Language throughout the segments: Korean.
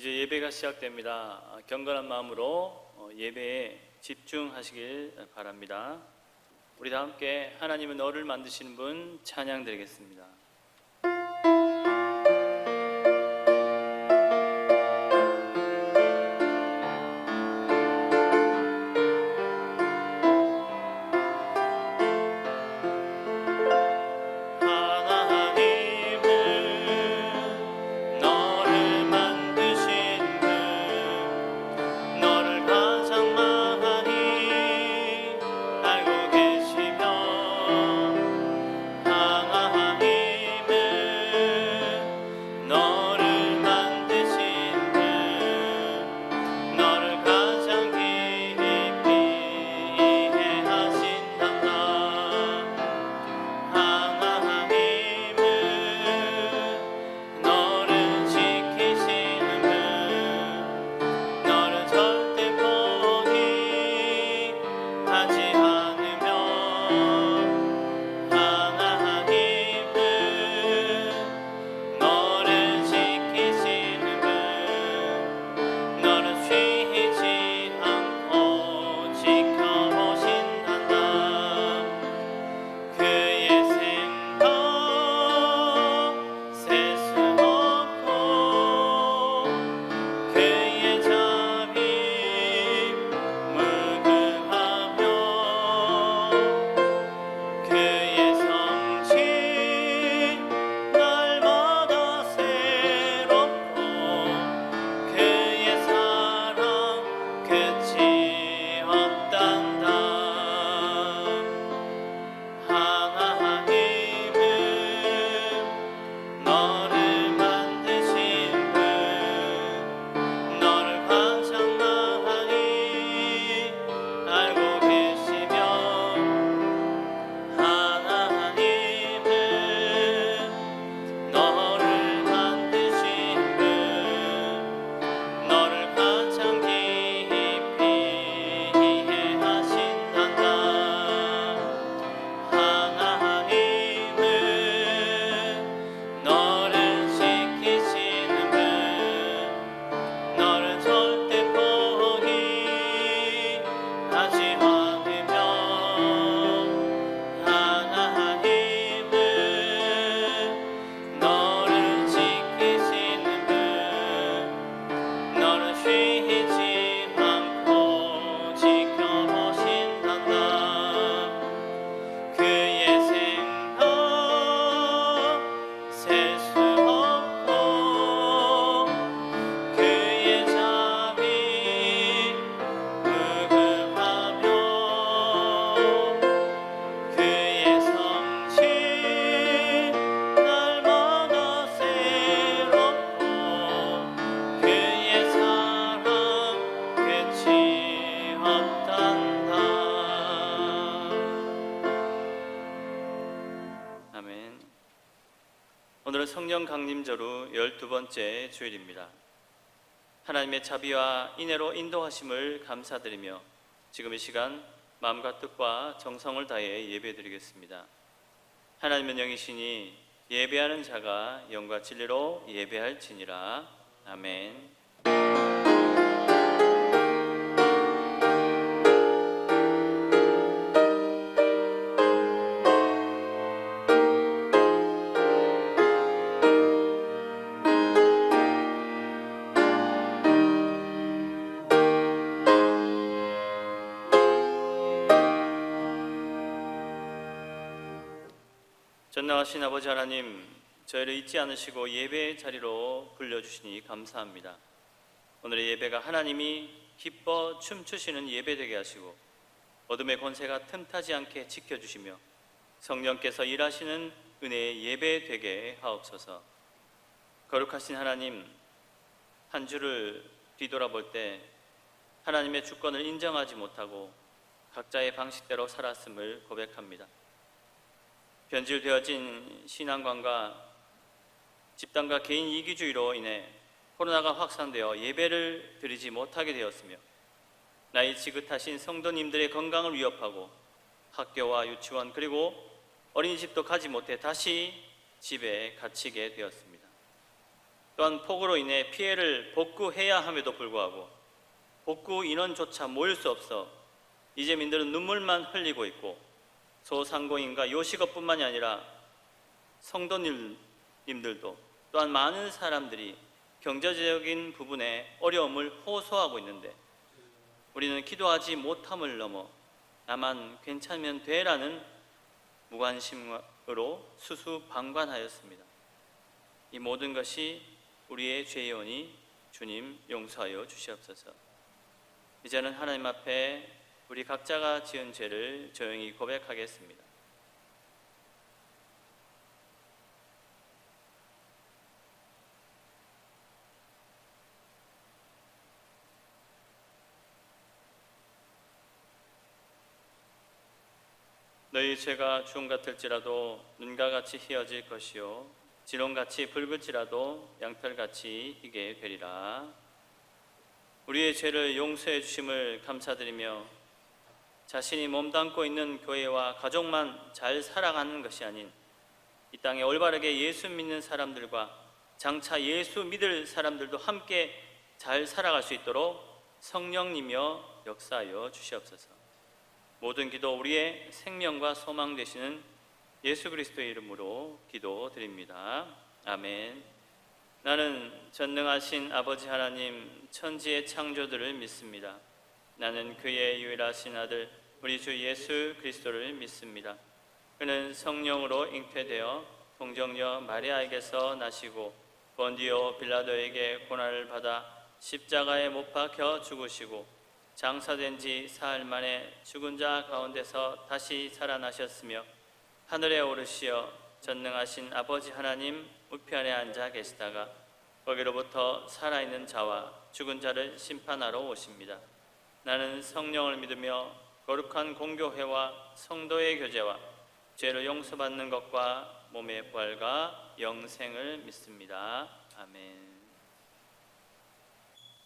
이제 예배가 시작됩니다. 경건한 마음으로 예배에 집중하시길 바랍니다. 우리 다 함께 하나님은 너를 만드시는 분 찬양 드리겠습니다. 오늘은 성령 강림절후 12번째 주일입니다. 하나님의 자비와 인애로 인도하심을 감사드리며 지금 이 시간 마음과 뜻과 정성을 다해 예배드리겠습니다. 하나님은 영이시니 예배하는 자가 영과 진리로 예배할지니라. 아멘. 전능하신 아버지 하나님, 저희를 잊지 않으시고 예배의 자리로 불러주시니 감사합니다. 오늘의 예배가 하나님이 기뻐 춤추시는 예배 되게 하시고 어둠의 권세가 틈타지 않게 지켜주시며 성령께서 일하시는 은혜의 예배 되게 하옵소서. 거룩하신 하나님, 한 주를 뒤돌아볼 때 하나님의 주권을 인정하지 못하고 각자의 방식대로 살았음을 고백합니다. 변질되어진 신앙관과 집단과 개인 이기주의로 인해 코로나가 확산되어 예배를 드리지 못하게 되었으며 나이 지긋하신 성도님들의 건강을 위협하고 학교와 유치원 그리고 어린이집도 가지 못해 다시 집에 갇히게 되었습니다. 또한 폭우로 인해 피해를 복구해야 함에도 불구하고 복구 인원조차 모일 수 없어 이재민들은 눈물만 흘리고 있고, 소상공인과 요식업뿐만이 아니라 성도님들도 또한 많은 사람들이 경제적인 부분에 어려움을 호소하고 있는데, 우리는 기도하지 못함을 넘어 나만 괜찮으면 돼라는 무관심으로 수수방관하였습니다. 이 모든 것이 우리의 죄이오니 주님 용서하여 주시옵소서. 이제는 하나님 앞에 우리 각자가 지은 죄를 조용히 고백하겠습니다. 너희 죄가 주홍 같을지라도 눈과 같이 희어질 것이요 진홍같이 붉을지라도 양털같이 희게 되리라. 우리의 죄를 용서해 주심을 감사드리며 자신이 몸담고 있는 교회와 가족만 잘 살아가는 것이 아닌 이 땅에 올바르게 예수 믿는 사람들과 장차 예수 믿을 사람들도 함께 잘 살아갈 수 있도록 성령님이여 역사하여 주시옵소서. 모든 기도 우리의 생명과 소망 되시는 예수 그리스도의 이름으로 기도드립니다. 아멘. 나는 전능하신 아버지 하나님 천지의 창조들을 믿습니다. 나는 그의 유일하신 아들 우리 주 예수 그리스도를 믿습니다. 그는 성령으로 잉태되어 동정녀 마리아에게서 나시고 본디오 빌라도에게 고난을 받아 십자가에 못 박혀 죽으시고 장사된 지 사흘 만에 죽은 자 가운데서 다시 살아나셨으며 하늘에 오르시어 전능하신 아버지 하나님 우편에 앉아 계시다가 거기로부터 살아있는 자와 죽은 자를 심판하러 오십니다. 나는 성령을 믿으며 거룩한 공교회와 성도의 교제와 죄를 용서받는 것과 몸의 부활과 영생을 믿습니다. 아멘.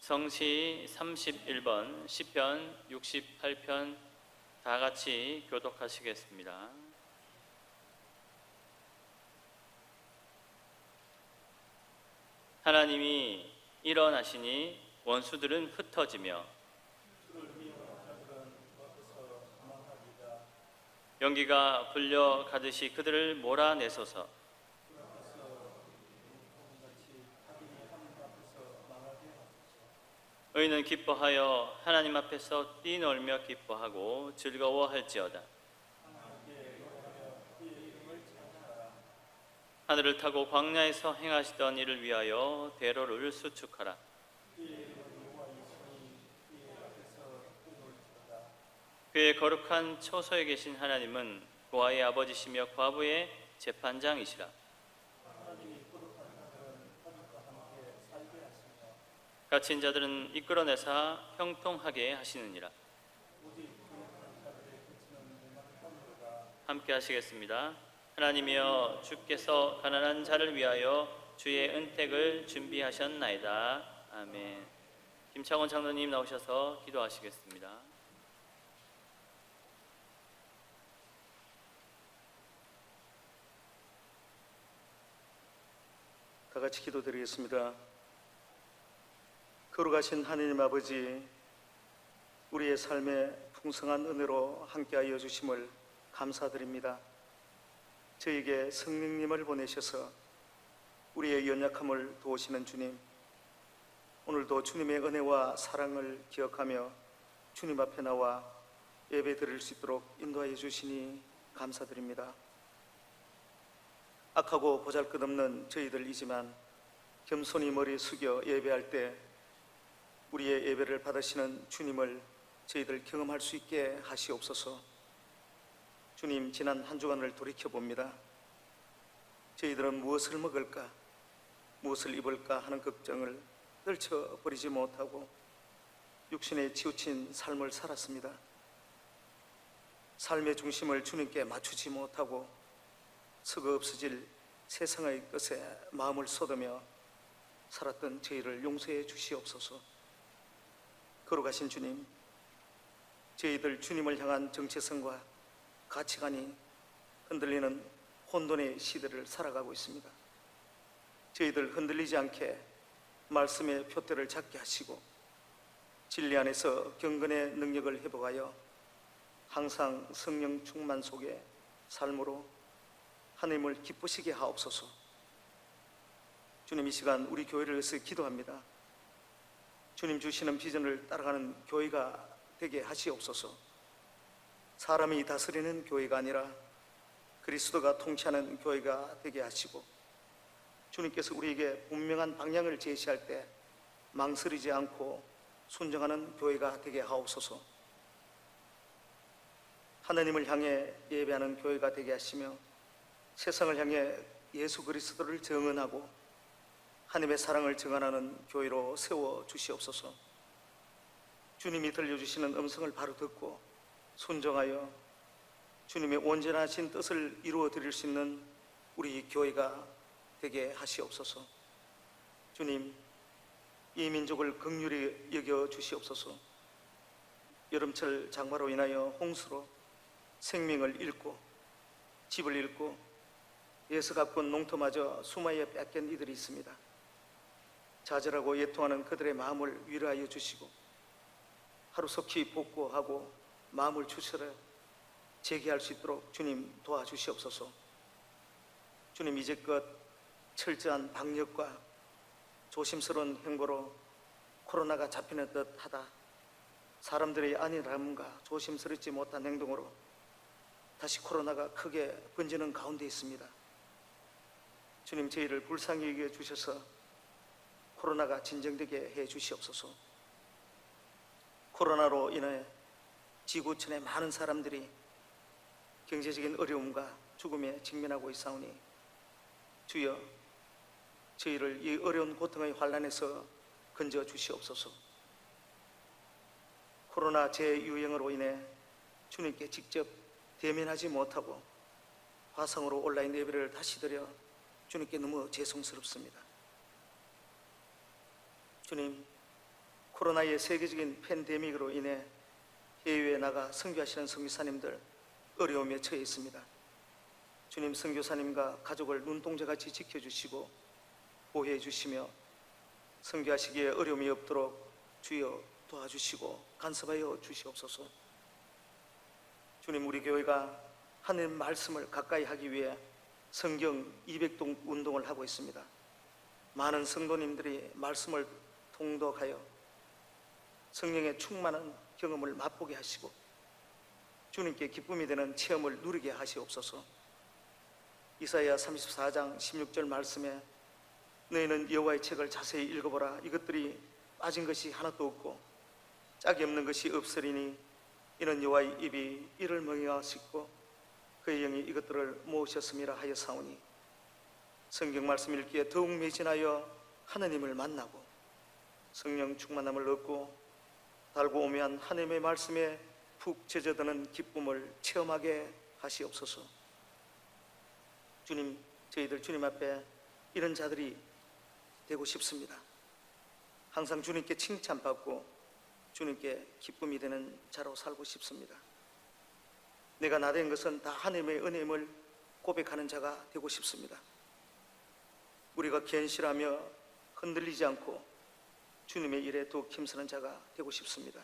성시 31번, 시편 68편 다 같이 교독하시겠습니다. 하나님이 일어나시니 원수들은 흩어지며 연기가 불려 가듯이 그들을 몰아내소서. 의인은 기뻐하여 하나님 앞에서 뛰놀며 기뻐하고 즐거워할지어다. 하늘을 타고 광야에서 행하시던 이를 위하여 대로를 수축하라. 그의 거룩한 처소에 계신 하나님은 고아의 아버지시며 과부의 재판장이시라. 갇힌 자들은 이끌어내사 형통하게 하시느니라. 함께 하시겠습니다. 하나님이여 주께서 가난한 자를 위하여 주의 은택을 준비하셨나이다. 아멘. 김창원 장로님 나오셔서 기도하시겠습니다. 다 같이 기도드리겠습니다. 거룩하신 하나님 아버지, 우리의 삶에 풍성한 은혜로 함께하여 주심을 감사드립니다. 저에게 성령님을 보내셔서 우리의 연약함을 도우시는 주님, 오늘도 주님의 은혜와 사랑을 기억하며 주님 앞에 나와 예배 드릴 수 있도록 인도하여 주시니 감사드립니다. 악하고 보잘것없는 저희들이지만 겸손히 머리 숙여 예배할 때 우리의 예배를 받으시는 주님을 저희들 경험할 수 있게 하시옵소서. 주님, 지난 한 주간을 돌이켜봅니다. 저희들은 무엇을 먹을까, 무엇을 입을까 하는 걱정을 떨쳐버리지 못하고 육신에 치우친 삶을 살았습니다. 삶의 중심을 주님께 맞추지 못하고 썩어 없어질 세상의 것에 마음을 쏟으며 살았던 저희를 용서해 주시옵소서. 거룩하신 주님, 저희들 주님을 향한 정체성과 가치관이 흔들리는 혼돈의 시대를 살아가고 있습니다. 저희들 흔들리지 않게 말씀의 표대를 잡게 하시고 진리 안에서 경건의 능력을 회복하여 항상 성령 충만 속에 삶으로 하나님을 기쁘시게 하옵소서. 주님, 이 시간 우리 교회를 위해서 기도합니다. 주님 주시는 비전을 따라가는 교회가 되게 하시옵소서. 사람이 다스리는 교회가 아니라 그리스도가 통치하는 교회가 되게 하시고, 주님께서 우리에게 분명한 방향을 제시할 때 망설이지 않고 순종하는 교회가 되게 하옵소서. 하나님을 향해 예배하는 교회가 되게 하시며 세상을 향해 예수 그리스도를 증언하고 하나님의 사랑을 증언하는 교회로 세워 주시옵소서. 주님이 들려주시는 음성을 바로 듣고 순종하여 주님의 온전하신 뜻을 이루어 드릴 수 있는 우리 교회가 되게 하시옵소서. 주님, 이 민족을 긍휼히 여겨 주시옵소서. 여름철 장마로 인하여 홍수로 생명을 잃고 집을 잃고 예수 가꾼 농토마저 수마에 뺏긴 이들이 있습니다. 좌절하고 예통하는 그들의 마음을 위로하여 주시고 하루속히 복구하고 마음을 추스려 재기할 수 있도록 주님 도와주시옵소서. 주님, 이제껏 철저한 방역과 조심스러운 행보로 코로나가 잡히는 듯하다 사람들의 안일함과 조심스럽지 못한 행동으로 다시 코로나가 크게 번지는 가운데 있습니다. 주님, 저희를 불쌍히 여겨 주셔서 코로나가 진정되게 해 주시옵소서. 코로나로 인해 지구촌의 많은 사람들이 경제적인 어려움과 죽음에 직면하고 있사오니 주여, 저희를 이 어려운 고통의 환란에서 건져 주시옵소서. 코로나 재유행으로 인해 주님께 직접 대면하지 못하고 화상으로 온라인 예배를 다시 드려 주님께 너무 죄송스럽습니다. 주님, 코로나의 세계적인 팬데믹으로 인해 해외에 나가 선교하시는 선교사님들 어려움에 처해 있습니다. 주님, 선교사님과 가족을 눈동자같이 지켜주시고 보호해 주시며 선교하시기에 어려움이 없도록 주여 도와주시고 간섭하여 주시옵소서. 주님, 우리 교회가 하나님 말씀을 가까이 하기 위해 성경 200동 운동을 하고 있습니다. 많은 성도님들이 말씀을 통독하여 성령의 충만한 경험을 맛보게 하시고 주님께 기쁨이 되는 체험을 누리게 하시옵소서. 이사야 34장 16절 말씀에 너희는 여호와의 책을 자세히 읽어보라. 이것들이 빠진 것이 하나도 없고 짝이 없는 것이 없으리니 이는 여호와의 입이 이를 명령하시고 그의 영이 이것들을 모으셨음이라 하여 사오니, 성경 말씀 읽기에 더욱 매진하여 하나님을 만나고 성령 충만함을 얻고 달고 오묘한 하나님의 말씀에 푹 젖어드는 기쁨을 체험하게 하시옵소서. 주님, 저희들 주님 앞에 이런 자들이 되고 싶습니다. 항상 주님께 칭찬받고 주님께 기쁨이 되는 자로 살고 싶습니다. 내가 나된 것은 다 하나님의 은혜임을 고백하는 자가 되고 싶습니다. 우리가 견실하며 흔들리지 않고 주님의 일에 더욱 힘쓰는 자가 되고 싶습니다.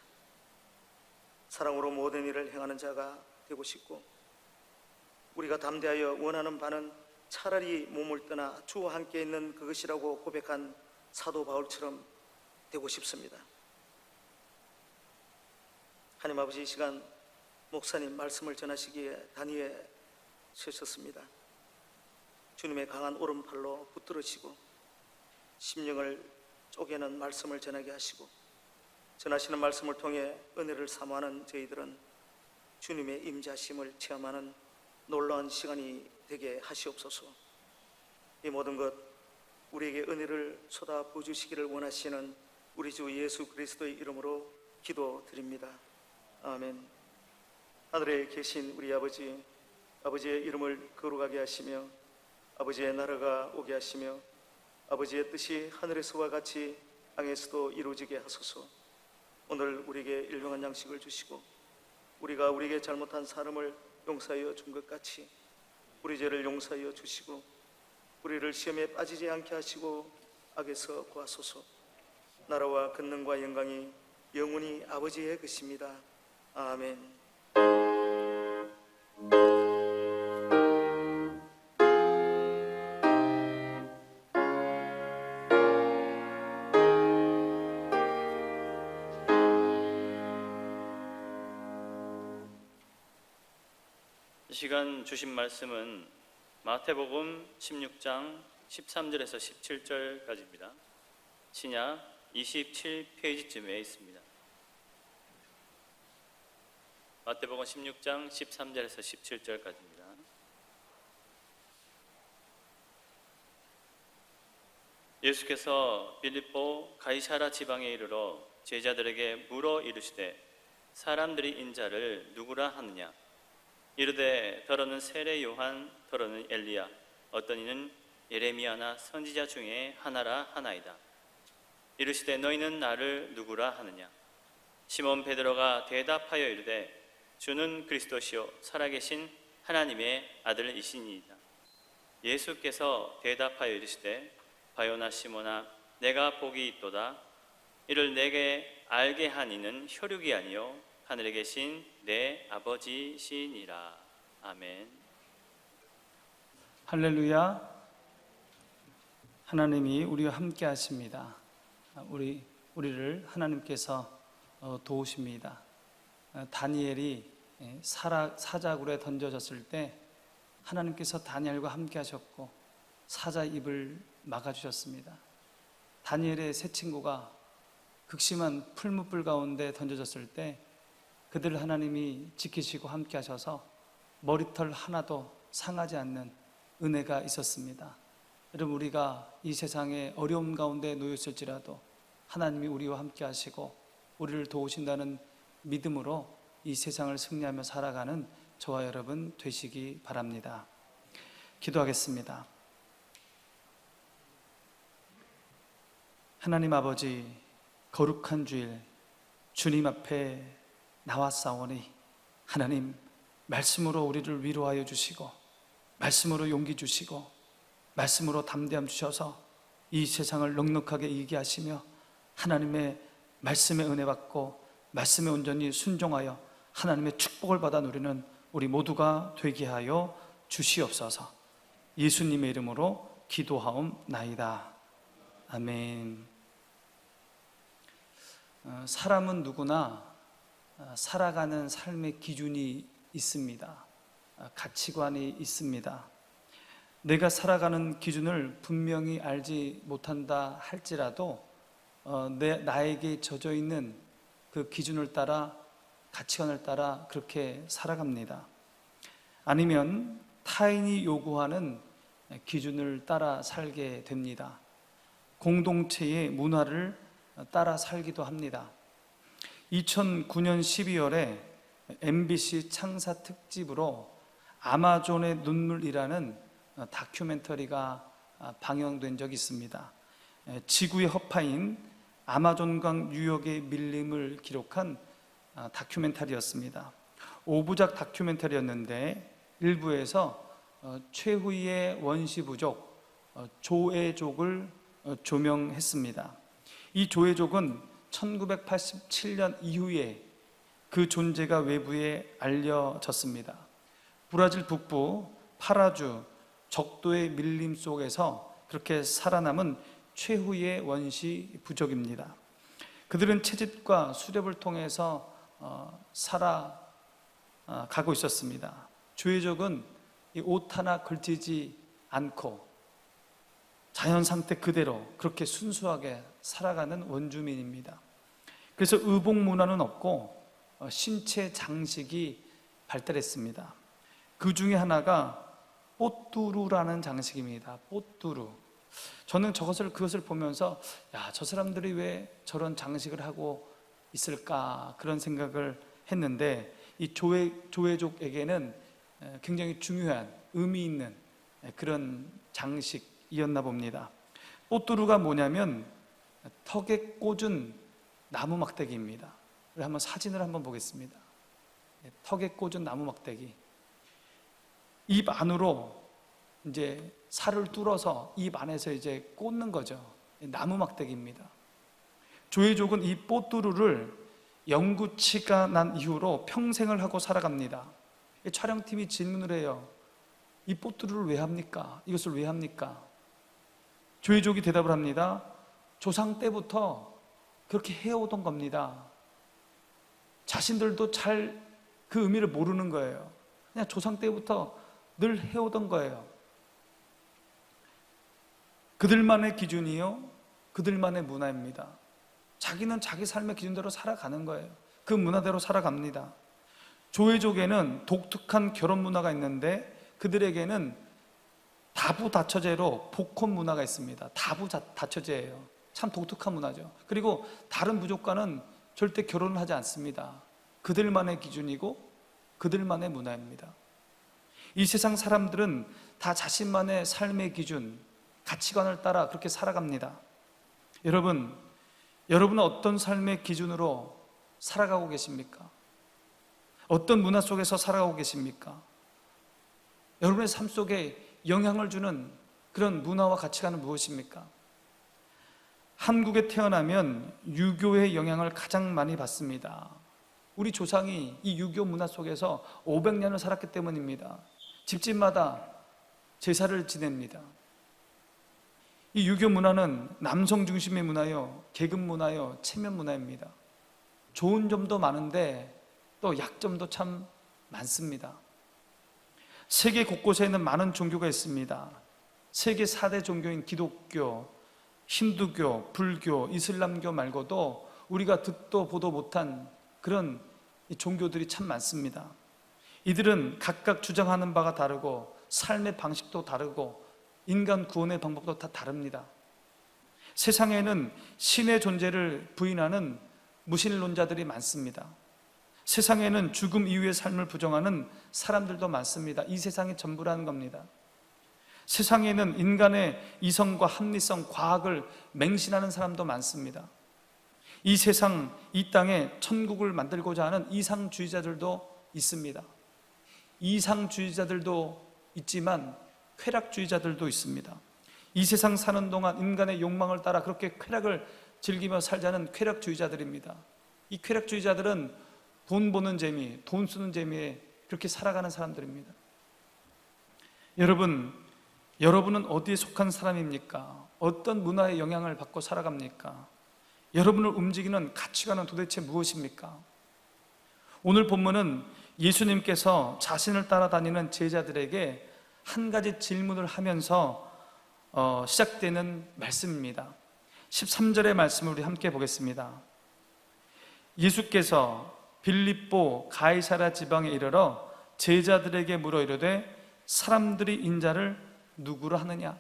사랑으로 모든 일을 행하는 자가 되고 싶고, 우리가 담대하여 원하는 바는 차라리 몸을 떠나 주와 함께 있는 그것이라고 고백한 사도 바울처럼 되고 싶습니다. 하나님 아버지, 이 시간 목사님 말씀을 전하시기에 단위에 서셨습니다. 주님의 강한 오른팔로 붙들으시고 심령을 쪼개는 말씀을 전하게 하시고 전하시는 말씀을 통해 은혜를 사모하는 저희들은 주님의 임자심을 체험하는 놀라운 시간이 되게 하시옵소서. 이 모든 것 우리에게 은혜를 쏟아 부어주시기를 원하시는 우리 주 예수 그리스도의 이름으로 기도드립니다. 아멘. 하늘에 계신 우리 아버지, 아버지의 이름을 거룩하게 하시며 아버지의 나라가 오게 하시며 아버지의 뜻이 하늘에서와 같이 땅에서도 이루어지게 하소서. 오늘 우리에게 일용할 양식을 주시고 우리가 우리에게 잘못한 사람을 용서하여 준 것 같이 우리 죄를 용서하여 주시고 우리를 시험에 빠지지 않게 하시고 악에서 구하소서. 나라와 권능과 영광이 영원히 아버지의 것입니다. 아멘. 이 시간 주신 말씀은 마태복음 16장 13절에서 17절까지입니다. 신약 27페이지쯤에 있습니다. 마태복음 16장 13절에서 17절까지입니다. 예수께서 빌립보 가이사라 지방에 이르러 제자들에게 물어 이르시되 사람들이 인자를 누구라 하느냐? 이르되 더러는 세례 요한, 더러는 엘리야, 어떤 이는 예레미야나 선지자 중에 하나라 하나이다. 이르시되 너희는 나를 누구라 하느냐? 시몬 베드로가 대답하여 이르되 주는 그리스도시요 살아계신 하나님의 아들이시니이다. 예수께서 대답하여 이르시되 바요나 시몬아 내가 복이 있도다. 이를 내게 알게 한 이는 혈육이 아니요 하늘에 계신 내 아버지시니라. 아멘. 할렐루야. 하나님이 우리와 함께 하십니다. 우리를 하나님께서 도우십니다. 다니엘이 사자굴에 던져졌을 때 하나님께서 다니엘과 함께 하셨고 사자 입을 막아주셨습니다. 다니엘의 세 친구가 극심한 풀무불 가운데 던져졌을 때 그들을 하나님이 지키시고 함께 하셔서 머리털 하나도 상하지 않는 은혜가 있었습니다. 여러분, 우리가 이 세상에 어려움 가운데 놓였을지라도 하나님이 우리와 함께 하시고 우리를 도우신다는 믿음으로 이 세상을 승리하며 살아가는 저와 여러분 되시기 바랍니다. 기도하겠습니다. 하나님 아버지, 거룩한 주일 주님 앞에 나왔사오니 하나님 말씀으로 우리를 위로하여 주시고 말씀으로 용기 주시고 말씀으로 담대함 주셔서 이 세상을 넉넉하게 이기게 하시며 하나님의 말씀에 은혜 받고 말씀에 온전히 순종하여 하나님의 축복을 받아 누리는 우리 모두가 되게 하여 주시옵소서. 예수님의 이름으로 기도하옵나이다. 아멘. 사람은 누구나 살아가는 삶의 기준이 있습니다. 가치관이 있습니다. 내가 살아가는 기준을 분명히 알지 못한다 할지라도 나에게 젖어 있는 그 기준을 따라 가치관을 따라 그렇게 살아갑니다. 아니면 타인이 요구하는 기준을 따라 살게 됩니다. 공동체의 문화를 따라 살기도 합니다. 2009년 12월에 MBC 창사 특집으로 아마존의 눈물이라는 다큐멘터리가 방영된 적이 있습니다. 지구의 허파인 아마존강 유역의 밀림을 기록한 다큐멘터리였습니다. 5부작 다큐멘터리였는데 일부에서 최후의 원시부족 조애족을 조명했습니다. 이 조애족은 1987년 이후에 그 존재가 외부에 알려졌습니다. 브라질 북부 파라주 적도의 밀림 속에서 그렇게 살아남은 최후의 원시 부족입니다. 그들은 채집과 수렵을 통해서 살아가고 있었습니다. 조애족은 이 옷 하나 걸치지 않고 자연 상태 그대로 그렇게 순수하게 살아가는 원주민입니다. 그래서 의복 문화는 없고 신체 장식이 발달했습니다. 그 중에 하나가 뽀뚜루라는 장식입니다. 뽀뚜루. 저는 그것을 보면서 저 사람들이 왜 저런 장식을 하고 있을까 그런 생각을 했는데 이 조애족에게는 굉장히 중요한 의미 있는 그런 장식이었나 봅니다. 뽀뚜루가 뭐냐면 턱에 꽂은 나무 막대기입니다. 한번 사진을 한번 보겠습니다. 턱에 꽂은 나무 막대기. 입 안으로 이제 살을 뚫어서 입 안에서 이제 꽂는 거죠. 나무 막대기입니다. 조회족은 이 뽀뚜루를 영구치가 난 이후로 평생을 하고 살아갑니다. 촬영팀이 질문을 해요. 이 뽀뚜루를 왜 합니까? 이것을 왜 합니까? 조회족이 대답을 합니다. 조상 때부터 그렇게 해오던 겁니다. 자신들도 잘 그 의미를 모르는 거예요. 그냥 조상 때부터 늘 해오던 거예요. 그들만의 기준이요, 그들만의 문화입니다. 자기는 자기 삶의 기준대로 살아가는 거예요. 그 문화대로 살아갑니다. 조회족에는 독특한 결혼 문화가 있는데 그들에게는 다부다처제로 복혼 문화가 있습니다. 다부다처제예요. 참 독특한 문화죠. 그리고 다른 부족과는 절대 결혼을 하지 않습니다. 그들만의 기준이고 그들만의 문화입니다. 이 세상 사람들은 다 자신만의 삶의 기준, 가치관을 따라 그렇게 살아갑니다. 여러분은 어떤 삶의 기준으로 살아가고 계십니까? 어떤 문화 속에서 살아가고 계십니까? 여러분의 삶 속에 영향을 주는 그런 문화와 가치관은 무엇입니까? 한국에 태어나면 유교의 영향을 가장 많이 받습니다. 우리 조상이 이 유교 문화 속에서 500년을 살았기 때문입니다. 집집마다 제사를 지냅니다. 이 유교 문화는 남성 중심의 문화요, 계급 문화요, 체면 문화입니다. 좋은 점도 많은데 또 약점도 참 많습니다. 세계 곳곳에는 많은 종교가 있습니다. 세계 4대 종교인 기독교, 힌두교, 불교, 이슬람교 말고도 우리가 듣도 보도 못한 그런 종교들이 참 많습니다. 이들은 각각 주장하는 바가 다르고 삶의 방식도 다르고 인간 구원의 방법도 다 다릅니다. 세상에는 신의 존재를 부인하는 무신론자들이 많습니다. 세상에는 죽음 이후의 삶을 부정하는 사람들도 많습니다. 이 세상이 전부라는 겁니다. 세상에는 인간의 이성과 합리성, 과학을 맹신하는 사람도 많습니다. 이 세상, 이 땅에 천국을 만들고자 하는 이상주의자들도 있습니다. 이상주의자들도 있지만 쾌락주의자들도 있습니다. 이 세상 사는 동안 인간의 욕망을 따라 그렇게 쾌락을 즐기며 살자는 쾌락주의자들입니다. 이 쾌락주의자들은 돈 버는 재미, 돈 쓰는 재미에 그렇게 살아가는 사람들입니다. 여러분은 어디에 속한 사람입니까? 어떤 문화의 영향을 받고 살아갑니까? 여러분을 움직이는 가치관은 도대체 무엇입니까? 오늘 본문은 예수님께서 자신을 따라다니는 제자들에게 한 가지 질문을 하면서 시작되는 말씀입니다. 13절의 말씀을 우리 함께 보겠습니다. 예수께서 빌립보 가이사랴 지방에 이르러 제자들에게 물어 이르되 사람들이 인자를 누구로 하느냐?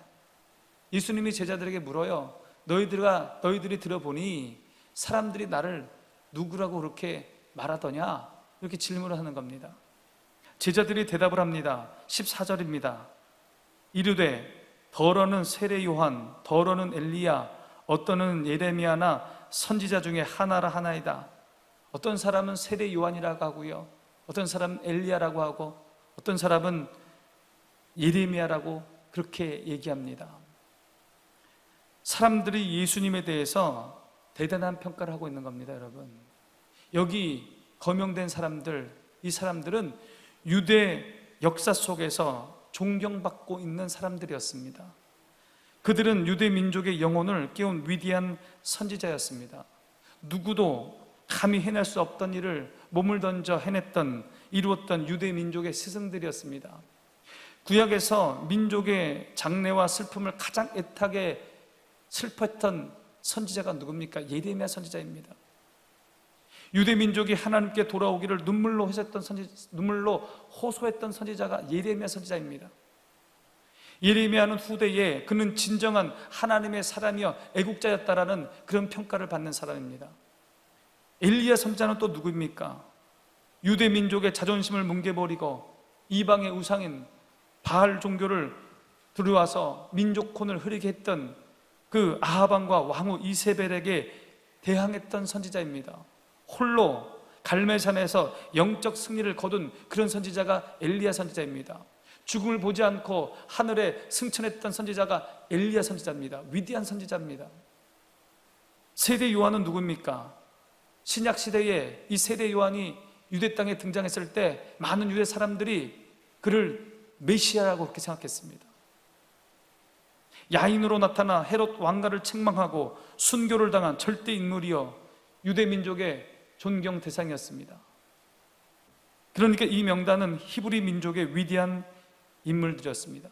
예수님이 제자들에게 물어요. 너희들이 들어보니 사람들이 나를 누구라고 그렇게 말하더냐? 이렇게 질문을 하는 겁니다. 제자들이 대답을 합니다. 14절입니다. 이르되 더러는 세례 요한, 더러는 엘리야, 어떠는 예레미야나 선지자 중에 하나라 하나이다. 어떤 사람은 세례 요한이라고 하고요, 어떤 사람은 엘리야라고 하고, 어떤 사람은 예레미야라고 그렇게 얘기합니다. 사람들이 예수님에 대해서 대단한 평가를 하고 있는 겁니다, 여러분. 여기 거명된 사람들, 이 사람들은 유대 역사 속에서 존경받고 있는 사람들이었습니다. 그들은 유대 민족의 영혼을 깨운 위대한 선지자였습니다. 누구도 감히 해낼 수 없던 일을 몸을 던져 해냈던, 이루었던 유대 민족의 스승들이었습니다. 구약에서 민족의 장래와 슬픔을 가장 애타게 슬펐던 선지자가 누굽니까? 예레미야 선지자입니다. 유대 민족이 하나님께 돌아오기를 눈물로 호소했던 선지자가 예레미야 선지자입니다. 예레미야는 후대에 그는 진정한 하나님의 사람이여 애국자였다라는 그런 평가를 받는 사람입니다. 엘리야 선지자는 또 누구입니까? 유대 민족의 자존심을 뭉개버리고 이방의 우상인 바알 종교를 들어와서 민족혼을 흐리게 했던 그 아하방과 왕후 이세벨에게 대항했던 선지자입니다. 홀로 갈멜산에서 영적 승리를 거둔 그런 선지자가 엘리야 선지자입니다. 죽음을 보지 않고 하늘에 승천했던 선지자가 엘리야 선지자입니다. 위대한 선지자입니다. 세대 요한은 누굽니까? 신약 시대에 이 세대 요한이 유대 땅에 등장했을 때 많은 유대 사람들이 그를 메시아라고 그렇게 생각했습니다. 야인으로 나타나 헤롯 왕가를 책망하고 순교를 당한 절대 인물이여 유대 민족의 존경 대상이었습니다. 그러니까 이 명단은 히브리 민족의 위대한 인물들이었습니다.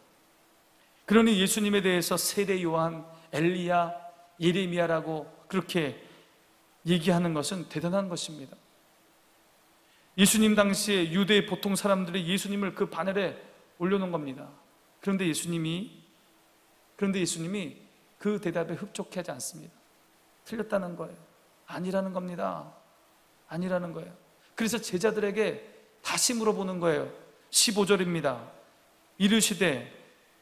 그러니 예수님에 대해서 세례 요한, 엘리야, 예레미야라고 그렇게 얘기하는 것은 대단한 것입니다. 예수님 당시에 유대의 보통 사람들이 예수님을 그 바늘에 올려놓은 겁니다. 그런데 예수님이 그 대답에 흡족해하지 않습니다. 틀렸다는 거예요. 아니라는 겁니다. 아니라는 거예요. 그래서 제자들에게 다시 물어보는 거예요. 15절입니다. 이르시되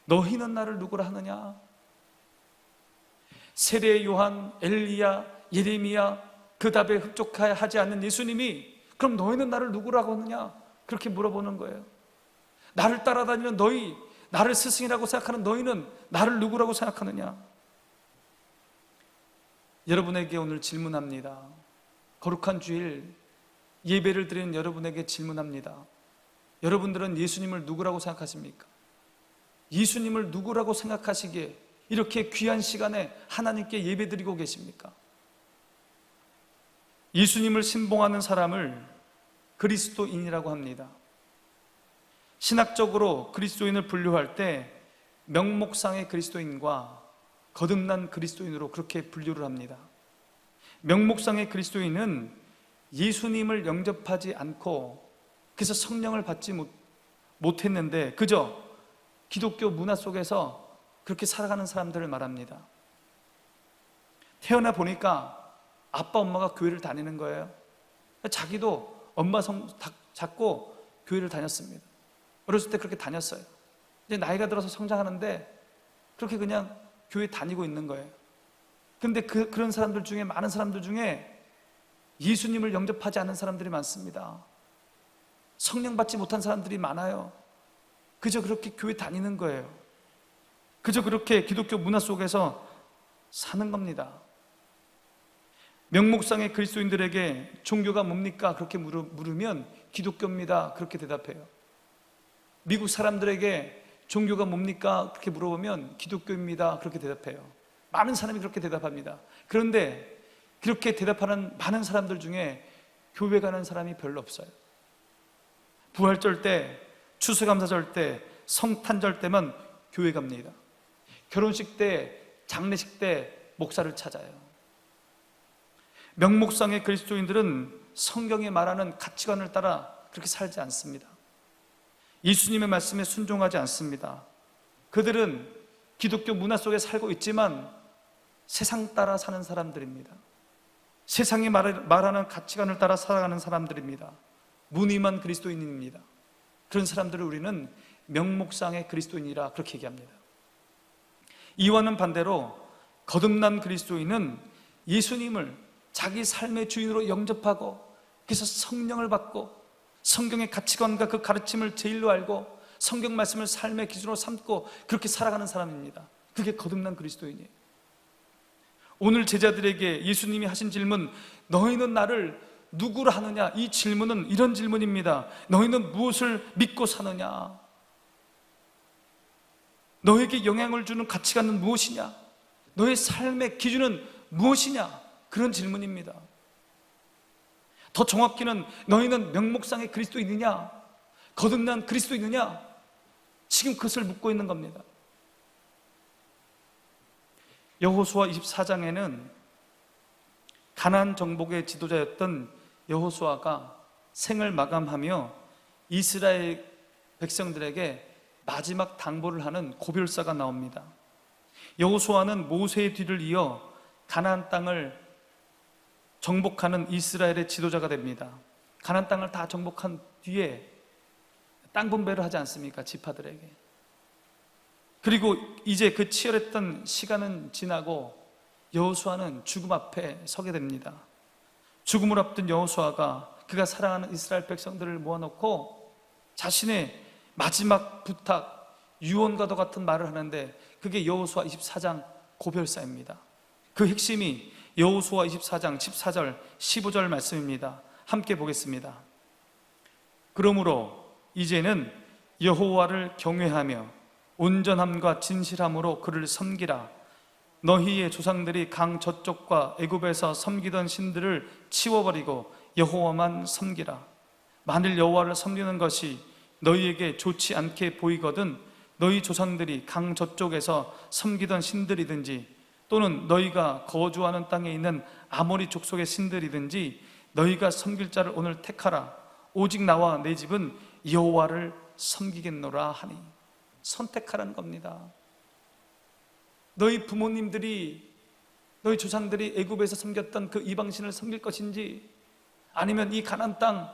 너희는 나를 누구라 하느냐? 세례 요한, 엘리야, 예레미야 그 답에 흡족하지 않는 예수님이 그럼 너희는 나를 누구라고 하느냐? 그렇게 물어보는 거예요. 나를 따라다니는 너희, 나를 스승이라고 생각하는 너희는 나를 누구라고 생각하느냐? 여러분에게 오늘 질문합니다. 거룩한 주일 예배를 드리는 여러분에게 질문합니다. 여러분들은 예수님을 누구라고 생각하십니까? 예수님을 누구라고 생각하시기에 이렇게 귀한 시간에 하나님께 예배 드리고 계십니까? 예수님을 신봉하는 사람을 그리스도인이라고 합니다. 신학적으로 그리스도인을 분류할 때 명목상의 그리스도인과 거듭난 그리스도인으로 그렇게 분류를 합니다. 명목상의 그리스도인은 예수님을 영접하지 않고 그래서 성령을 받지 못했는데 그저 기독교 문화 속에서 그렇게 살아가는 사람들을 말합니다. 태어나 보니까 아빠 엄마가 교회를 다니는 거예요. 자기도 엄마 성 잡고 교회를 다녔습니다. 어렸을 때 그렇게 다녔어요. 이제 나이가 들어서 성장하는데 그렇게 그냥 교회 다니고 있는 거예요. 그런데 그런 사람들 중에 많은 사람들 중에 예수님을 영접하지 않은 사람들이 많습니다. 성령 받지 못한 사람들이 많아요. 그저 그렇게 교회 다니는 거예요. 그저 그렇게 기독교 문화 속에서 사는 겁니다. 명목상의 그리스도인들에게 종교가 뭡니까? 그렇게 물으면 기독교입니다. 그렇게 대답해요. 미국 사람들에게 종교가 뭡니까? 그렇게 물어보면 기독교입니다. 그렇게 대답해요. 많은 사람이 그렇게 대답합니다. 그런데 그렇게 대답하는 많은 사람들 중에 교회 가는 사람이 별로 없어요. 부활절 때, 추수감사절 때, 성탄절 때만 교회 갑니다. 결혼식 때, 장례식 때 목사를 찾아요. 명목상의 그리스도인들은 성경이 말하는 가치관을 따라 그렇게 살지 않습니다. 예수님의 말씀에 순종하지 않습니다. 그들은 기독교 문화 속에 살고 있지만 세상 따라 사는 사람들입니다. 세상이 말하는 가치관을 따라 살아가는 사람들입니다. 무늬만 그리스도인입니다. 그런 사람들을 우리는 명목상의 그리스도인이라 그렇게 얘기합니다. 이와는 반대로 거듭난 그리스도인은 예수님을 자기 삶의 주인으로 영접하고 그래서 성령을 받고 성경의 가치관과 그 가르침을 제일로 알고 성경 말씀을 삶의 기준으로 삼고 그렇게 살아가는 사람입니다. 그게 거듭난 그리스도인이에요. 오늘 제자들에게 예수님이 하신 질문, 너희는 나를 누구라 하느냐? 이 질문은 이런 질문입니다. 너희는 무엇을 믿고 사느냐? 너에게 영향을 주는 가치관은 무엇이냐? 너의 삶의 기준은 무엇이냐? 그런 질문입니다. 더 정확히는 너희는 명목상의 그리스도인이냐? 거듭난 그리스도인이냐? 지금 그것을 묻고 있는 겁니다. 여호수아 24장에는 가나안 정복의 지도자였던 여호수아가 생을 마감하며 이스라엘 백성들에게 마지막 당부를 하는 고별사가 나옵니다. 여호수아는 모세의 뒤를 이어 가나안 땅을 정복하는 이스라엘의 지도자가 됩니다. 가나안 땅을 다 정복한 뒤에 땅 분배를 하지 않습니까? 지파들에게. 그리고 이제 그 치열했던 시간은 지나고 여호수아는 죽음 앞에 서게 됩니다. 죽음을 앞둔 여호수아가 그가 사랑하는 이스라엘 백성들을 모아놓고 자신의 마지막 부탁, 유언과도 같은 말을 하는데 그게 여호수아 24장 고별사입니다. 그 핵심이 여호수아 24장 14절 15절 말씀입니다. 함께 보겠습니다. 그러므로 이제는 여호와를 경외하며 온전함과 진실함으로 그를 섬기라. 너희의 조상들이 강 저쪽과 애굽에서 섬기던 신들을 치워버리고 여호와만 섬기라. 만일 여호와를 섬기는 것이 너희에게 좋지 않게 보이거든 너희 조상들이 강 저쪽에서 섬기던 신들이든지 또는 너희가 거주하는 땅에 있는 아모리 족속의 신들이든지 너희가 섬길 자를 오늘 택하라. 오직 나와 내 집은 여호와를 섬기겠노라 하니. 선택하라는 겁니다. 너희 부모님들이, 너희 조상들이 애굽에서 섬겼던 그 이방신을 섬길 것인지 아니면 이 가나안 땅,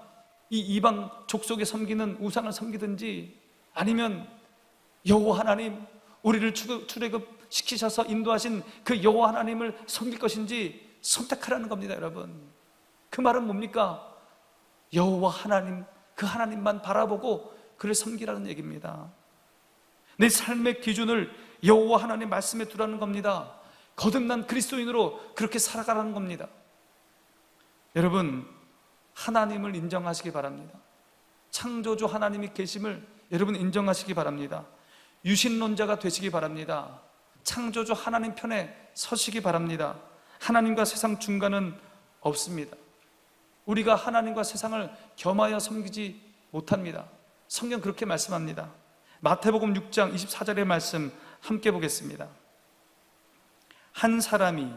이 이방 족속에 섬기는 우상을 섬기든지 아니면 여호와 하나님, 우리를 출애굽시키셔서 인도하신 그 여호와 하나님을 섬길 것인지 선택하라는 겁니다. 여러분, 그 말은 뭡니까? 여호와 하나님, 그 하나님만 바라보고 그를 섬기라는 얘기입니다. 내 삶의 기준을 여호와 하나님 말씀에 두라는 겁니다. 거듭난 그리스도인으로 그렇게 살아가라는 겁니다. 여러분, 하나님을 인정하시기 바랍니다. 창조주 하나님이 계심을 여러분 인정하시기 바랍니다. 유신론자가 되시기 바랍니다. 창조주 하나님 편에 서시기 바랍니다. 하나님과 세상 중간은 없습니다. 우리가 하나님과 세상을 겸하여 섬기지 못합니다. 성경 그렇게 말씀합니다. 마태복음 6장 24절의 말씀 함께 보겠습니다. 한 사람이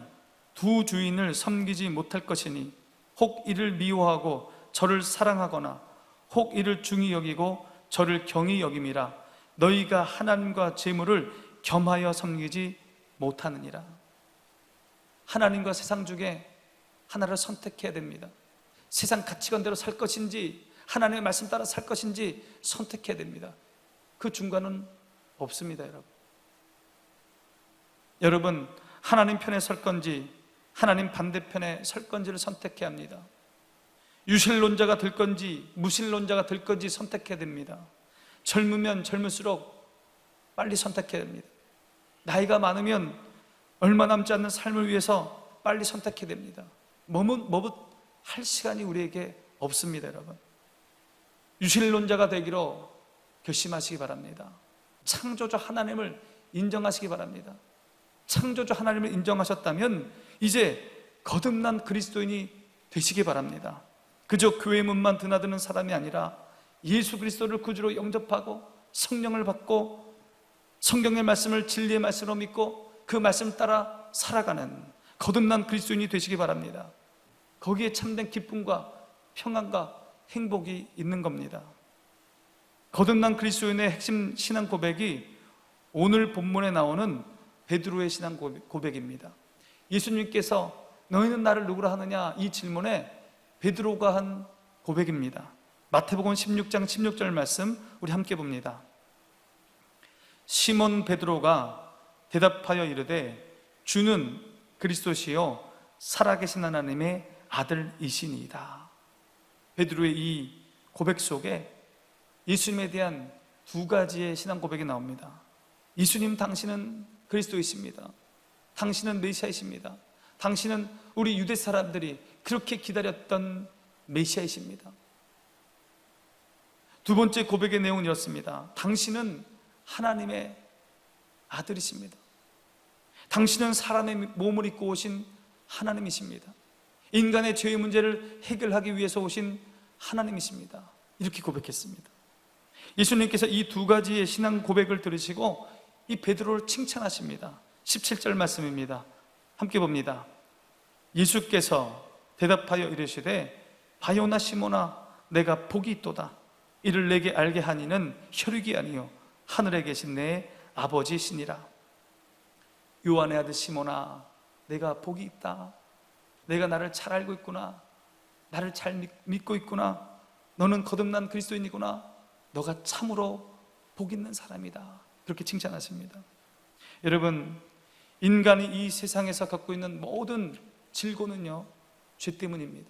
두 주인을 섬기지 못할 것이니 혹 이를 미워하고 저를 사랑하거나 혹 이를 중히 여기고 저를 경히 여김이라. 너희가 하나님과 재물을 겸하여 섬기지 못하느니라. 하나님과 세상 중에 하나를 선택해야 됩니다. 세상 가치관대로 살 것인지 하나님의 말씀 따라 살 것인지 선택해야 됩니다. 그 중간은 없습니다. 여러분, 하나님 편에 설 건지 하나님 반대편에 설 건지를 선택해야 합니다. 유실론자가 될 건지 무실론자가 될 건지 선택해야 됩니다. 젊으면 젊을수록 빨리 선택해야 됩니다. 나이가 많으면 얼마 남지 않는 삶을 위해서 빨리 선택해야 됩니다. 할 시간이 우리에게 없습니다. 여러분, 유실론자가 되기로 결심하시기 바랍니다. 창조주 하나님을 인정하시기 바랍니다. 창조주 하나님을 인정하셨다면 이제 거듭난 그리스도인이 되시기 바랍니다. 그저 교회 문만 드나드는 사람이 아니라 예수 그리스도를 구주로 영접하고 성령을 받고 성경의 말씀을 진리의 말씀으로 믿고 그 말씀 따라 살아가는 거듭난 그리스도인이 되시기 바랍니다. 거기에 참된 기쁨과 평안과 행복이 있는 겁니다. 거듭난 그리스도인의 핵심 신앙 고백이 오늘 본문에 나오는 베드로의 신앙 고백입니다. 예수님께서 너희는 나를 누구라 하느냐 이 질문에 베드로가 한 고백입니다. 마태복음 16장 16절 말씀 우리 함께 봅니다. 시몬 베드로가 대답하여 이르되 주는 그리스도시요 살아계신 하나님의 아들이시니이다. 베드로의 이 고백 속에 예수님에 대한 두 가지의 신앙 고백이 나옵니다. 예수님, 당신은 그리스도이십니다. 당신은 메시아이십니다. 당신은 우리 유대 사람들이 그렇게 기다렸던 메시아이십니다. 두 번째 고백의 내용은 이렇습니다. 당신은 하나님의 아들이십니다. 당신은 사람의 몸을 입고 오신 하나님이십니다. 인간의 죄의 문제를 해결하기 위해서 오신 하나님이십니다. 이렇게 고백했습니다. 예수님께서 이 두 가지의 신앙 고백을 들으시고 이 베드로를 칭찬하십니다. 17절 말씀입니다. 함께 봅니다. 예수께서 대답하여 이르시되 바요나 시몬아 내가 복이 있도다. 이를 내게 알게 하니는 혈육이 아니요 하늘에 계신 내 아버지시니라. 요한의 아들 시몬아 내가 복이 있다. 내가 나를 잘 알고 있구나. 나를 잘 믿고 있구나. 너는 거듭난 그리스도인이구나. 너가 참으로 복 있는 사람이다. 그렇게 칭찬하십니다. 여러분, 인간이 이 세상에서 갖고 있는 모든 질고는요 죄 때문입니다.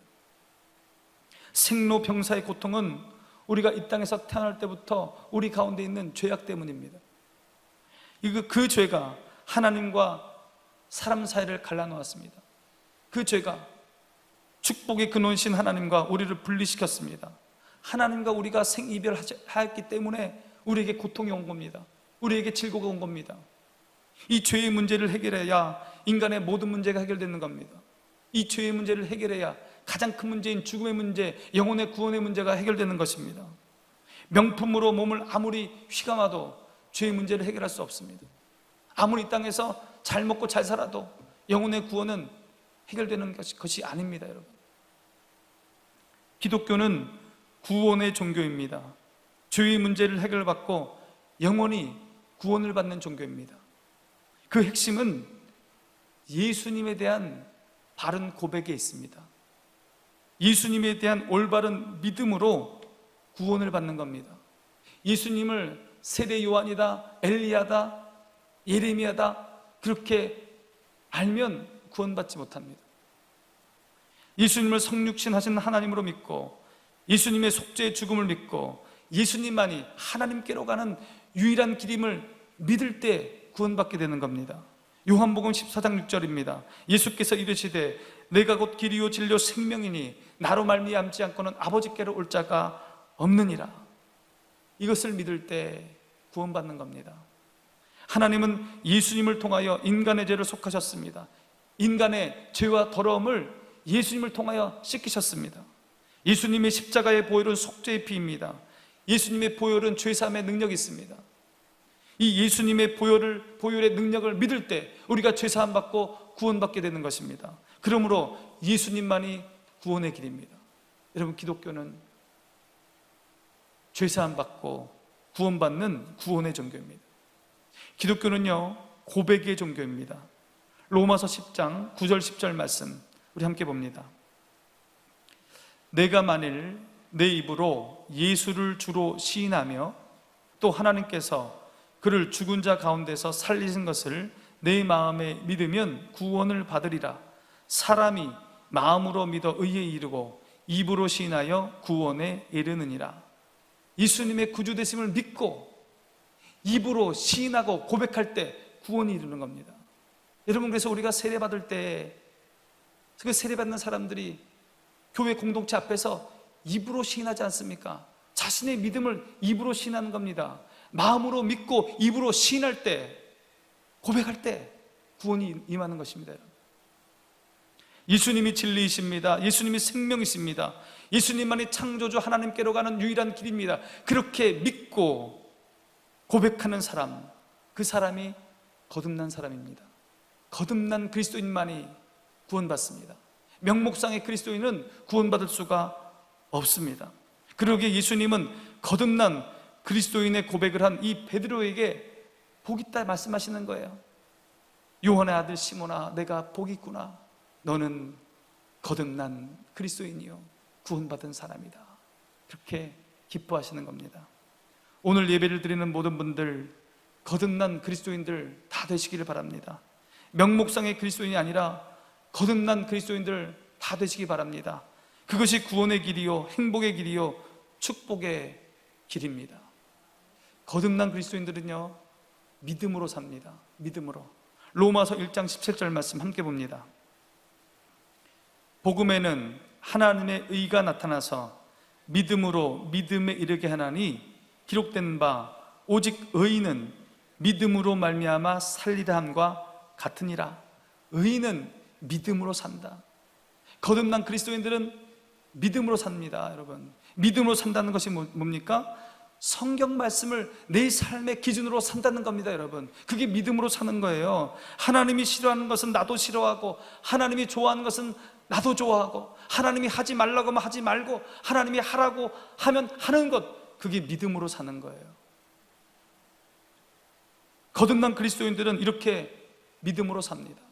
생로병사의 고통은 우리가 이 땅에서 태어날 때부터 우리 가운데 있는 죄악 때문입니다. 그 죄가 하나님과 사람 사이를 갈라놓았습니다. 그 죄가 축복의 근원이신 하나님과 우리를 분리시켰습니다. 하나님과 우리가 생이별하였기 때문에 우리에게 고통이 온 겁니다. 우리에게 질고가 온 겁니다. 이 죄의 문제를 해결해야 인간의 모든 문제가 해결되는 겁니다. 이 죄의 문제를 해결해야 가장 큰 문제인 죽음의 문제, 영혼의 구원의 문제가 해결되는 것입니다. 명품으로 몸을 아무리 휘감아도 죄의 문제를 해결할 수 없습니다. 아무리 이 땅에서 잘 먹고 잘 살아도 영혼의 구원은 해결되는 것이 아닙니다, 여러분. 기독교는 구원의 종교입니다. 죄의 문제를 해결받고 영원히 구원을 받는 종교입니다. 그 핵심은 예수님에 대한 바른 고백에 있습니다. 예수님에 대한 올바른 믿음으로 구원을 받는 겁니다. 예수님을 세례 요한이다, 엘리야다, 예레미야다 그렇게 알면 구원받지 못합니다. 예수님을 성육신 하신 하나님으로 믿고 예수님의 속죄의 죽음을 믿고 예수님만이 하나님께로 가는 유일한 길임을 믿을 때 구원받게 되는 겁니다. 요한복음 14장 6절입니다. 예수께서 이르시되 내가 곧 길이요 진리요 생명이니 나로 말미암지 않고는 아버지께로 올 자가 없느니라. 이것을 믿을 때 구원받는 겁니다. 하나님은 예수님을 통하여 인간의 죄를 속하셨습니다. 인간의 죄와 더러움을 예수님을 통하여 씻기셨습니다. 예수님의 십자가의 보혈은 속죄의 피입니다. 예수님의 보혈은 죄사함의 능력이 있습니다. 이 예수님의 보혈의 능력을 믿을 때 우리가 죄사함 받고 구원받게 되는 것입니다. 그러므로 예수님만이 구원의 길입니다. 여러분, 기독교는 죄사함 받고 구원받는 구원의 종교입니다. 기독교는요, 고백의 종교입니다. 로마서 10장 9절 10절 말씀 우리 함께 봅니다. 내가 만일 내 입으로 예수를 주로 시인하며 또 하나님께서 그를 죽은 자 가운데서 살리신 것을 내 마음에 믿으면 구원을 받으리라. 사람이 마음으로 믿어 의에 이르고 입으로 시인하여 구원에 이르느니라. 예수님의 구주되심을 믿고 입으로 시인하고 고백할 때 구원이 이르는 겁니다. 여러분, 그래서 우리가 세례받을 때 그 세례받는 사람들이 교회 공동체 앞에서 입으로 시인하지 않습니까? 자신의 믿음을 입으로 시인하는 겁니다. 마음으로 믿고 입으로 시인할 때, 고백할 때 구원이 임하는 것입니다. 예수님이 진리이십니다. 예수님이 생명이십니다. 예수님만이 창조주 하나님께로 가는 유일한 길입니다. 그렇게 믿고 고백하는 사람, 그 사람이 거듭난 사람입니다. 거듭난 그리스도인만이 구원받습니다. 명목상의 그리스도인은 구원받을 수가 없습니다. 그러기에 예수님은 거듭난 그리스도인의 고백을 한 이 베드로에게 복 있다 말씀하시는 거예요. 요한의 아들 시몬아, 내가 복 있구나. 너는 거듭난 그리스도인이요 구원받은 사람이다. 그렇게 기뻐하시는 겁니다. 오늘 예배를 드리는 모든 분들, 거듭난 그리스도인들 다 되시기를 바랍니다. 명목상의 그리스도인이 아니라 거듭난 그리스도인들 다 되시기 바랍니다. 그것이 구원의 길이요 행복의 길이요 축복의 길입니다. 거듭난 그리스도인들은요 믿음으로 삽니다. 믿음으로. 로마서 1장 17절 말씀 함께 봅니다. 복음에는 하나님의 의가 나타나서 믿음으로 믿음에 이르게 하나니 기록된 바 오직 의인은 믿음으로 말미암아 살리라 함과 같으니라. 의인은 믿음으로 산다. 거듭난 그리스도인들은 믿음으로 삽니다. 여러분, 믿음으로 산다는 것이 뭡니까? 성경 말씀을 내 삶의 기준으로 산다는 겁니다. 여러분, 그게 믿음으로 사는 거예요. 하나님이 싫어하는 것은 나도 싫어하고, 하나님이 좋아하는 것은 나도 좋아하고, 하나님이 하지 말라고 하면 하지 말고, 하나님이 하라고 하면 하는 것, 그게 믿음으로 사는 거예요. 거듭난 그리스도인들은 이렇게 믿음으로 삽니다.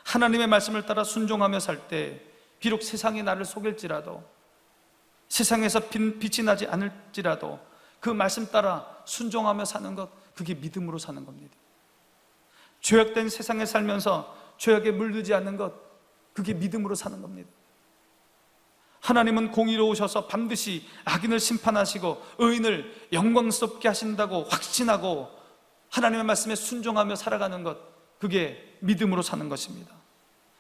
하나님의 말씀을 따라 순종하며 살 때 비록 세상이 나를 속일지라도, 세상에서 빛이 나지 않을지라도 그 말씀 따라 순종하며 사는 것, 그게 믿음으로 사는 겁니다. 죄악된 세상에 살면서 죄악에 물들지 않는 것, 그게 믿음으로 사는 겁니다. 하나님은 공의로우셔서 반드시 악인을 심판하시고 의인을 영광스럽게 하신다고 확신하고 하나님의 말씀에 순종하며 살아가는 것, 그게 믿음으로 사는 것입니다.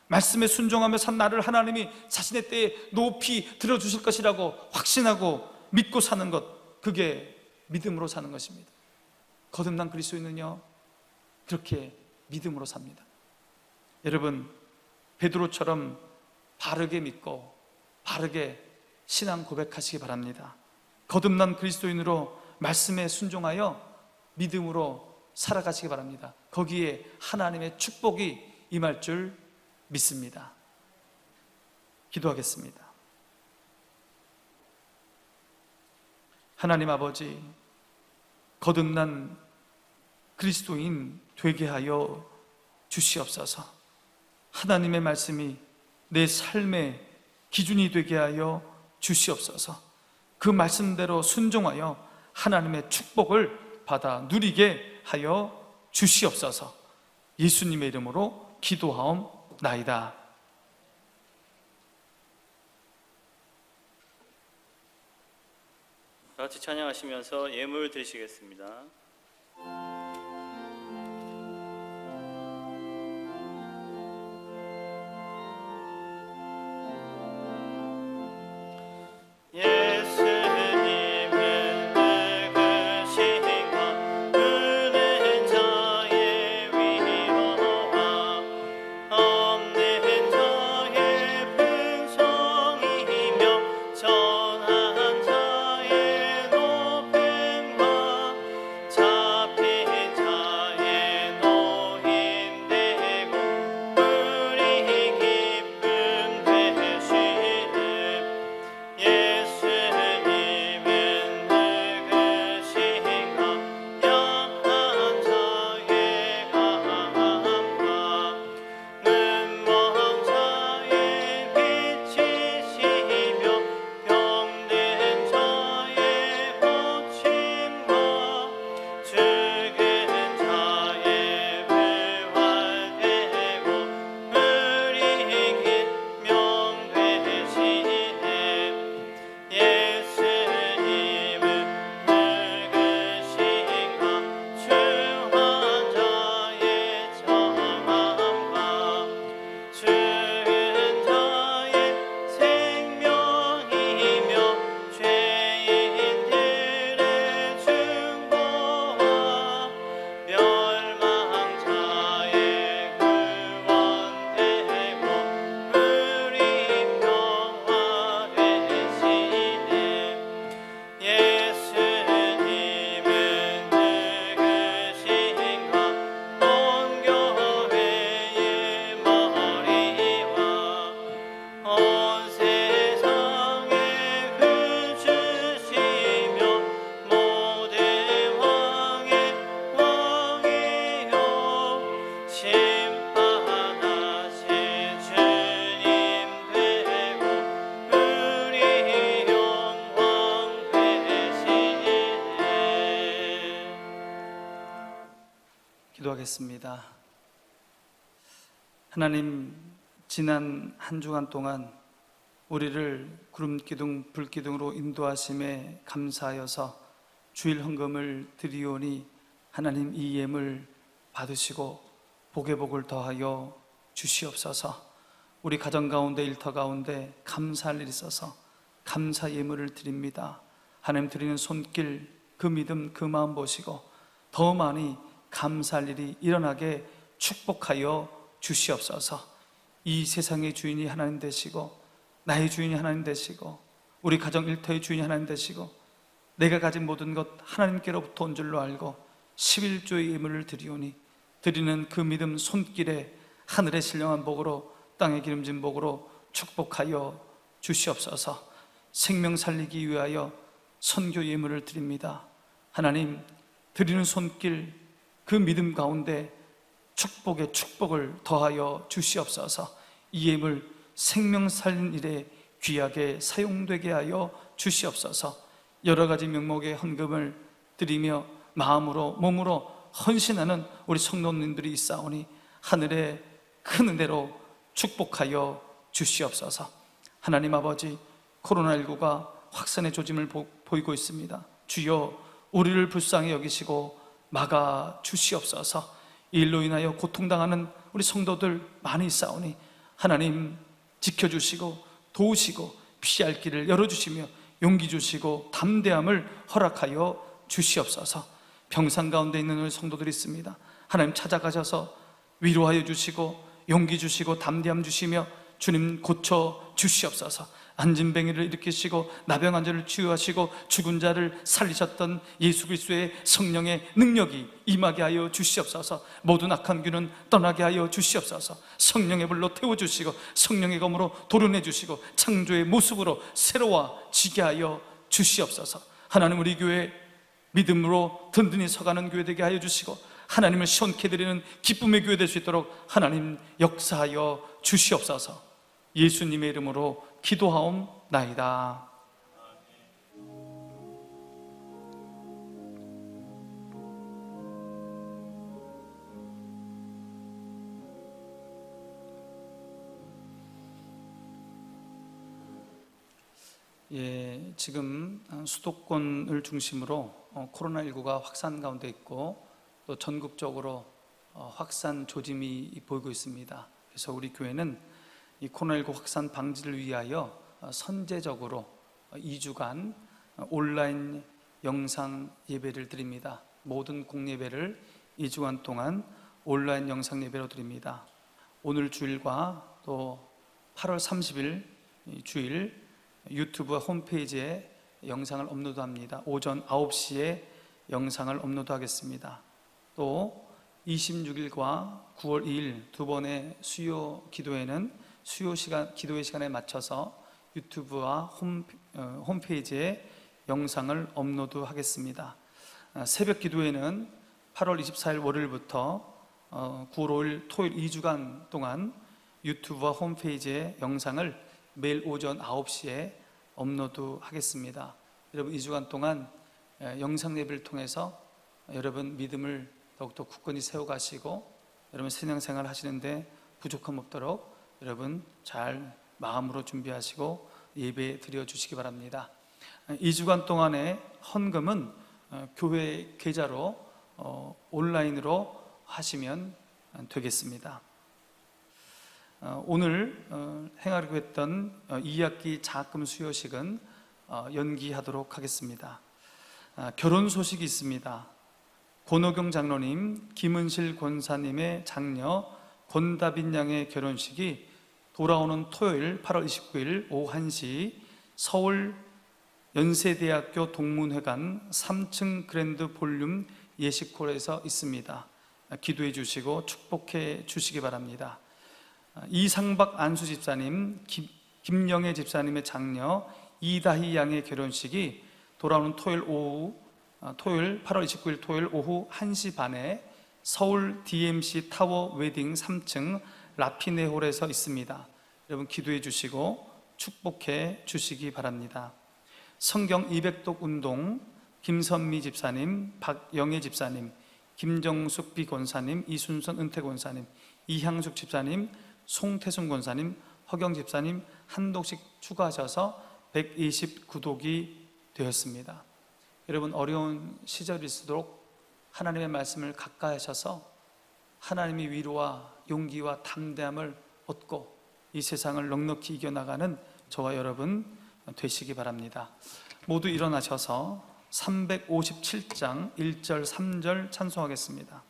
말씀에 순종하며 산 나를 하나님이 자신의 때에 높이 들어주실 것이라고 확신하고 믿고 사는 것, 그게 믿음으로 사는 것입니다. 거듭난 그리스도인은요, 그렇게 믿음으로 삽니다. 여러분, 베드로처럼 바르게 믿고 바르게 신앙 고백하시기 바랍니다. 거듭난 그리스도인으로 말씀에 순종하여 믿음으로 살아가시기 바랍니다. 거기에 하나님의 축복이 임할 줄 믿습니다. 기도하겠습니다. 하나님 아버지, 거듭난 그리스도인 되게 하여 주시옵소서. 하나님의 말씀이 내 삶의 기준이 되게 하여 주시옵소서. 그 말씀대로 순종하여 하나님의 축복을 받아 누리게 하여 주시옵소서. 예수님의 이름으로 기도하옵나이다. 다 같이 찬양하시면서 예물 드리시겠습니다. 기도하겠습니다. 하나님, 지난 한 주간 동안 우리를 구름기둥 불기둥으로 인도하심에 감사하여서 주일 헌금을 드리오니 하나님 이 예물 받으시고 복의 복을 더하여 주시옵소서. 우리 가정 가운데 일터 가운데 감사할 일이 있어서 감사 예물을 드립니다. 하나님 드리는 손길, 그 믿음, 그 마음 보시고 더 많이 감사할 일이 일어나게 축복하여 주시옵소서. 이 세상의 주인이 하나님 되시고 나의 주인이 하나님 되시고 우리 가정 일터의 주인이 하나님 되시고 내가 가진 모든 것 하나님께로부터 온 줄로 알고 11조의 예물을 드리오니 드리는 그 믿음 손길에 하늘의 신령한 복으로 땅의 기름진 복으로 축복하여 주시옵소서. 생명 살리기 위하여 선교 예물을 드립니다. 하나님, 드리는 손길, 그 믿음 가운데 축복의 축복을 더하여 주시옵소서. 이 예물 생명 살린 일에 귀하게 사용되게 하여 주시옵소서. 여러 가지 명목의 헌금을 드리며 마음으로 몸으로 헌신하는 우리 성도님들이 있사오니 하늘의 큰 은혜로 축복하여 주시옵소서. 하나님 아버지, 코로나19가 확산의 조짐을 보이고 있습니다. 주여 우리를 불쌍히 여기시고 막아 주시옵소서. 이 일로 인하여 고통당하는 우리 성도들 많이 있사오니 하나님 지켜주시고 도우시고 피할 길을 열어주시며 용기 주시고 담대함을 허락하여 주시옵소서. 병상 가운데 있는 우리 성도들이 있습니다. 하나님 찾아가셔서 위로하여 주시고 용기 주시고 담대함 주시며 주님 고쳐 주시옵소서. 안진뱅이를 일으키시고 나병 환자를 치유하시고 죽은 자를 살리셨던 예수 그리스도의 성령의 능력이 임하게 하여 주시옵소서. 모든 악한 귀는 떠나게 하여 주시옵소서. 성령의 불로 태워주시고 성령의 검으로 도려내 주시고 창조의 모습으로 새로워지게 하여 주시옵소서. 하나님 우리 교회 믿음으로 든든히 서가는 교회 되게 하여 주시고 하나님을 시원케 드리는 기쁨의 교회 될 수 있도록 하나님 역사하여 주시옵소서. 예수님의 이름으로 기도하옵나이다. 예, 지금 수도권을 중심으로 코로나19가 확산 가운데 있고 또 전국적으로 확산 조짐이 보이고 있습니다. 그래서 우리 교회는 이 코로나19 확산 방지를 위하여 선제적으로 2주간 온라인 영상 예배를 드립니다. 모든 공예배를 2주간 동안 온라인 영상 예배로 드립니다. 오늘 주일과 또 8월 30일 주일 유튜브 홈페이지에 영상을 업로드합니다. 오전 9시에 영상을 업로드하겠습니다. 또 26일과 9월 2일 두 번의 수요 기도회는 기도회 시간에 맞춰서 유튜브와 홈페이지에 영상을 업로드하겠습니다. 새벽 기도회는 8월 24일 월요일부터 9월 5일 토요일 2주간 동안 유튜브와 홈페이지에 영상을 매일 오전 9시에 업로드하겠습니다. 여러분 2주간 동안 영상 예배를 통해서 여러분 믿음을 더욱더 굳건히 세워가시고 여러분 신앙생활 하시는데 부족함 없도록 여러분 잘 마음으로 준비하시고 예배 드려주시기 바랍니다. 2주간 동안의 헌금은 교회 계좌로 온라인으로 하시면 되겠습니다. 오늘 행하려고 했던 2학기 장학금 수여식은 연기하도록 하겠습니다. 결혼 소식이 있습니다. 권호경 장로님, 김은실 권사님의 장녀 권다빈 양의 결혼식이 돌아오는 토요일 8월 29일 오후 1시 서울 연세대학교 동문회관 3층 그랜드 볼륨 예식홀에서 있습니다. 기도해 주시고 축복해 주시기 바랍니다. 이상박 안수 집사님, 김영애 집사님의 장녀 이다희 양의 결혼식이 돌아오는 토요일 8월 29일 토요일 오후 1시 반에 서울 DMC 타워 웨딩 3층 라피네홀에서 있습니다. 여러분 기도해 주시고 축복해 주시기 바랍니다. 성경 200독 운동 김선미 집사님, 박영애 집사님, 김정숙 비권사님, 이순선 은퇴 권사님, 이향숙 집사님, 송태순 권사님, 허경 집사님 한 독씩 추가하셔서 129독이 되었습니다. 여러분 어려운 시절일수록 하나님의 말씀을 가까이 하셔서 하나님의 위로와 용기와 담대함을 얻고 이 세상을 넉넉히 이겨나가는 저와 여러분 되시기 바랍니다. 모두 일어나셔서 357장 1절 3절 찬송하겠습니다.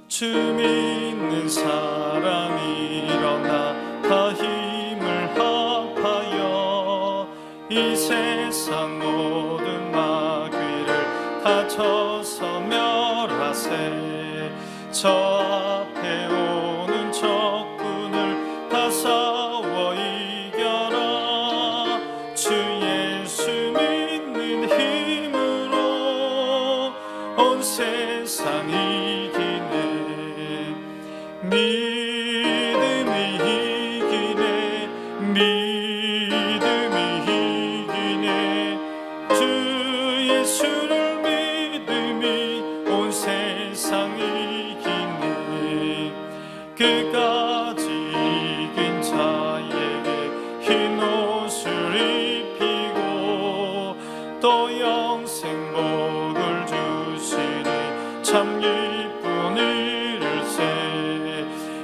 주 믿는 사람 일어나 다 힘을 합하여 이 세상 모든 마귀를 다 쳐서 멸하세. 저 앞에 오는 적군을 다 싸워 이겨라. 주 예수 믿는 힘으로 온 세상 이기네. 믿음이 이기네. 믿음이 이기네. 주 예수를 믿음이 온 세상 이기네. 끝까지 이긴 자에게 흰 옷을 입히고 또 영생 복을 주시니 참 기쁜 일일세.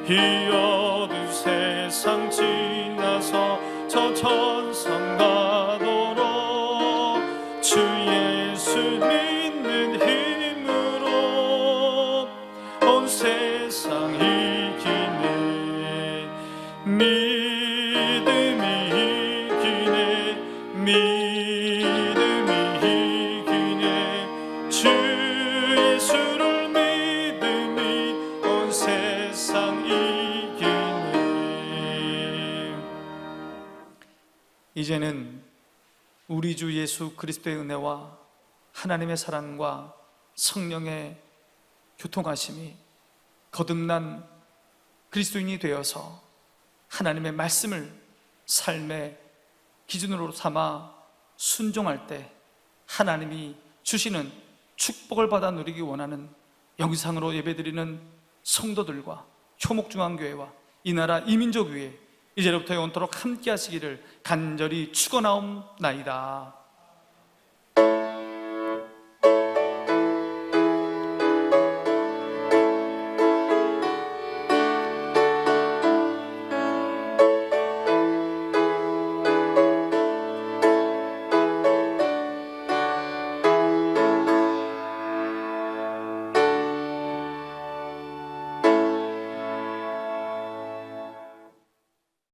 이 어두운 세상 지나서 저 천상 가도록 주 예수 믿는 힘으로 온 세상 이기네. 믿음이 이기네. 믿음이 이기네. 주 예수를 믿음이 온 세상 이기네. 이제는 우리 주 예수 그리스도의 은혜와 하나님의 사랑과 성령의 교통하심이 거듭난 그리스도인이 되어서 하나님의 말씀을 삶의 기준으로 삼아 순종할 때 하나님이 주시는 축복을 받아 누리기 원하는 영상으로 예배드리는 성도들과 효목중앙교회와 이 나라 이민족 위에 이제로부터 영원토록 함께 하시기를 간절히 축원하옵나이다.